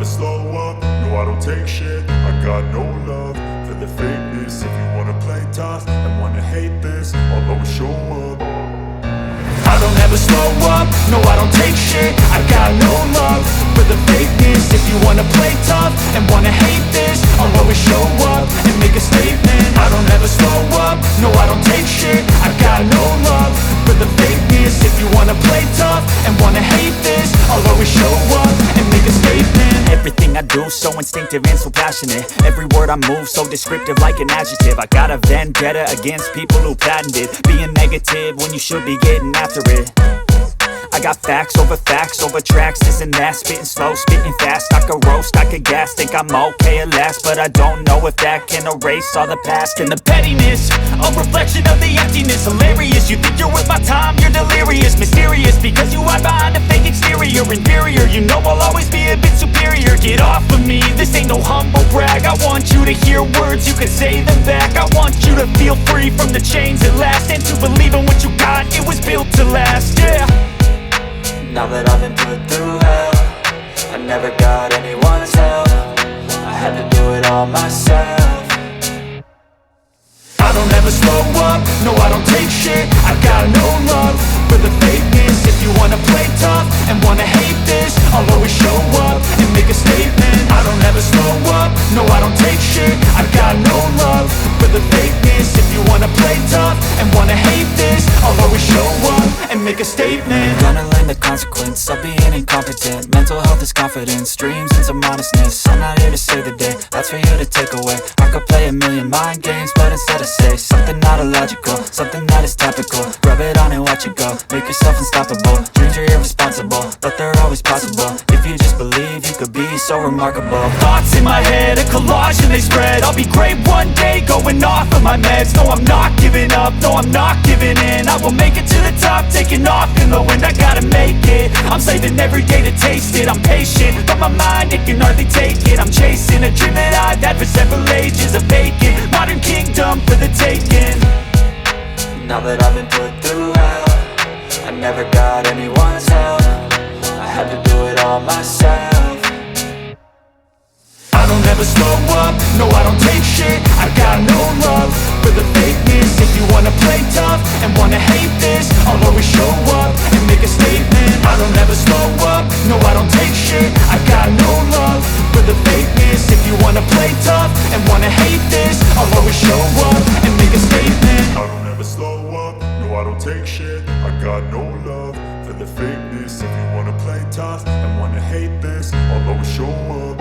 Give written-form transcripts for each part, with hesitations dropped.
slow up, no I don't take shit. I got no love for the fakeness. If you wanna play tough and wanna hate this, I'll always show up. I don't ever slow up, no I don't take shit. I got no love for the fakeness. If you wanna play tough and wanna hate this, I'll always show up and make a statement. I don't ever slow up, no I don't take shit. I got no love for the fakeness. If you wanna play tough and wanna hate this, I'll always show up and make a statement. Everything I do so instinctive and so passionate. Every word I move so descriptive like an adjective. I got a vendetta against people who patented being negative when you should be getting after it. I got facts over tracks, this and that. Spitting slow, spitting fast. I could roast, I could gas. Think I'm okay at last, but I don't know if that can erase all the past. And the pettiness, a reflection of the emptiness. Hilarious, you think you're worth my time, you're delirious. Mysterious, because you hide behind a fake exterior. Inferior, you know I'll always be a bit superior. Get off of me, this ain't no humble brag. I want you to hear words, you can say them back. I want you to feel free from the chains at last, and to believe in what you got, it was built to last, yeah. Now that I've been put through hell, I never got anyone's help. I had to do it all myself. I don't ever slow up, no I don't take shit. I got no love for the fakeness. If you wanna play tough and wanna hate this, I'll always show up and make a statement. I don't ever slow up, no I don't take shit. I got no love for the fakeness. If you wanna play tough and wanna hate this, I'll always show up and make a statement. Gonna learn the consequence of being incompetent. Mental health is confidence, dreams and some honestness. I'm not here to save the day, that's for you to take away. I could play a million mind games, but instead I say something not illogical, something that is topical. Rub it on and watch it go, make yourself unstoppable. Dreams are irresponsible, but they're always possible. If you just believe, you could be so remarkable. Thoughts in my head, a collage and they spread. I'll be great one day, going off of my meds. No, I'm not giving up, no, I'm not giving in. I will make it to the top, taking off in the wind. I gotta make it, I'm saving every day to taste it. I'm patient, but my mind, it can hardly take it. I'm chasing a dream that I've had for several ages. A vacant, modern kingdom for the taking. Now that I've been put through hell, I never got anyone's help. I had to do it all myself. I don't ever slow up, no I don't take shit. I got no love for the fakeness. If you wanna play tough and wanna hate this, I'll always show up and make a statement. I don't ever slow up, no I don't take shit. I got no love for the fakeness. If you wanna play tough and wanna hate this, I'll always show up and make a statement. I don't ever slow up, no I don't take shit. I got no love for the fakeness. If you wanna play tough and wanna hate this, I'll always show up.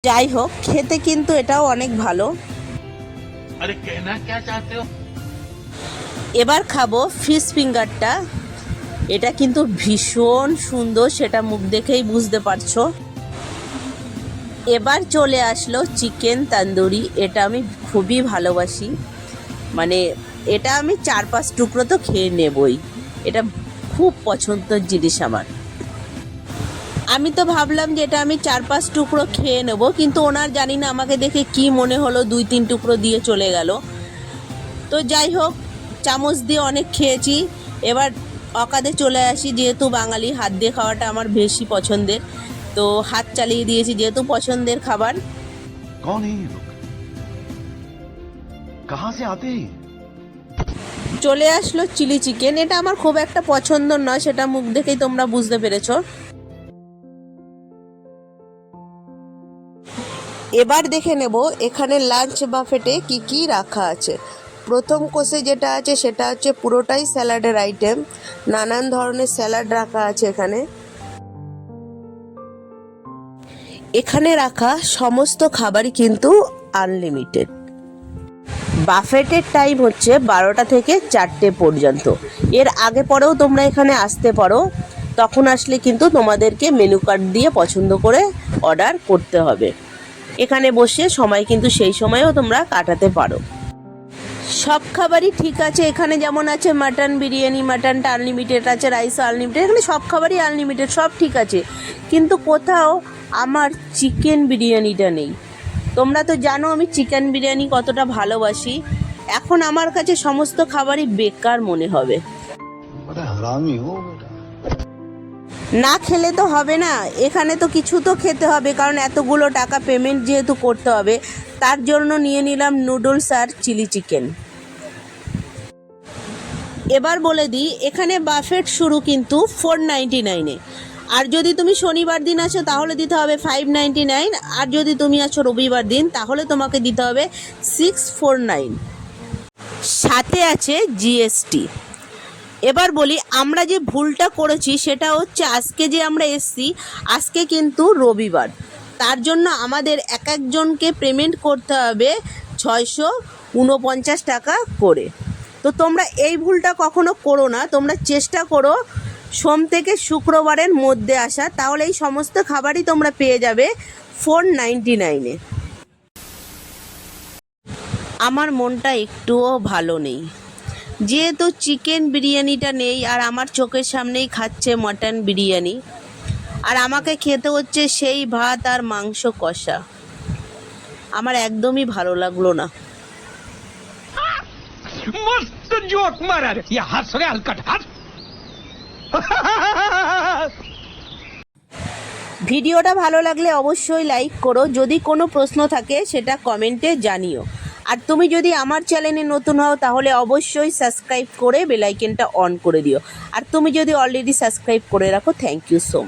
যাই হোক, খেতে কিন্তু এটাও অনেক ভালো। এবার খাবো fish ফিঙ্গারটা। এটা কিন্তু ভীষণ সুন্দর, সেটা মুখ দেখেই বুঝতে পারছো। এবার চলে আসলো চিকেন তন্দুরি। এটা আমি খুবই ভালোবাসি, মানে এটা আমি 4-5 টুকরো তো খেয়ে নেবই। এটা খুব পছন্দের জিনিস আমার। আমি তো ভাবলাম যে এটা আমি 4-5 টুকরো খেয়ে নেব, কিন্তু ওনার জানি না আমাকে দেখে কি মনে হলো 2-3 টুকরো দিয়ে চলে গেল। তো যাই হোক, চামচ দিয়ে অনেক খেয়েছি। এবার অকাদে চলে আসি, যেহেতু বাঙালি হাত দিয়ে খাওয়াটা আমার বেশি পছন্দের, তো হাত চালিয়ে দিয়েছি যেহেতু পছন্দের খাবার। कौन है ये लोग? कहां से आते हैं? চলে আসলো চিলি চিকেন। এটা আমার খুব একটা পছন্দ নয়, সেটা মুখ দেখেই তোমরা বুঝতে পেরেছো। এবার দেখে নেব এখানে লাঞ্চ বাফেটে কি কি রাখা আছে। প্রথম কোর্সে যেটা আছে সেটা হচ্ছে পুরোটাই স্যালাডের আইটেম। নানান ধরনের স্যালাড রাখা আছে এখানে। এখানে রাখা সমস্ত খাবারই কিন্তু আনলিমিটেড। বাফেটের টাইম হচ্ছে 12টা থেকে 4টে পর্যন্ত। এর আগে পরেও তোমরা এখানে আসতে পারো, তখন আসলে কিন্তু তোমাদেরকে মেনু কার্ড দিয়ে পছন্দ করে অর্ডার করতে হবে। এখানে বসে সময় কিন্তু সেই সময়ও তোমরা কাটাতে পারো। সব খাবারই ঠিক আছে এখানে, যেমন আছে মাটন বিরিয়ানি, মাটনটা আনলিমিটেড আছে, রাইসও আনলিমিটেড। এখানে সব খাবারই আনলিমিটেড, সব ঠিক আছে, কিন্তু কোথাও আমার চিকেন বিরিয়ানিটা নেই। তোমরা তো জানো আমি চিকেন বিরিয়ানি কতটা ভালোবাসি। এখন আমার কাছে সমস্ত খাবারই বেকার মনে হবে। अरे हरामी हो बेटा। না খেলে তো হবে না, এখানে তো কিছু তো খেতে হবে, কারণ এতগুলো টাকা পেমেন্ট যেহেতু করতে হবে, তার জন্য নিয়ে নিলাম নুডলস আর চিলি চিকেন। এবার বলে দিই, এখানে বাফেট শুরু কিন্তু 499-এ, আর যদি তুমি শনিবার দিন আসো তাহলে দিতে হবে 599, আর যদি তুমি আসো রবিবার দিন তাহলে তোমাকে দিতে হবে 649, সাথে আছে জিএসটি। এবার বলি, আমরা যে ভুলটা করেছি সেটা হচ্ছে, আজকে যে আমরা এসছি, আজকে কিন্তু রবিবার, তার জন্য আমাদের এক একজনকে পেমেন্ট করতে হবে 649 টাকা করে। তো তোমরা এই ভুলটা কখনো করো না, তোমরা চেষ্টা করো সোম থেকে শুক্রবারের মধ্যে আসা, তাহলে এই সমস্ত খাবারই তোমরা পেয়ে যাবে 499-এ। আমার মনটা একটুও ভালো নেই, যেহেতু চিকেন বিরিয়ানিটা নেই আর আমার চোখের সামনেই খাচ্ছে মটন বিরিয়ানি, আর আমাকে খেতে হচ্ছে সেই ভাত আর মাংস কষা। আমার একদমই ভালো লাগলো না। मस्त जोक मारा रे ये हंस रे हलकट हंस। ভিডিওটা ভালো লাগলে অবশ্যই লাইক করো, যদি কোনো প্রশ্ন থাকে সেটা কমেন্টে জানিও, আর তুমি যদি আমার চ্যানেলে নতুন হও তাহলে অবশ্যই সাবস্ক্রাইব করে বেল আইকনটা অন করে দিও, আর তুমি যদি অলরেডি সাবস্ক্রাইব করে রাখো, থ্যাংক ইউ সো মাচ।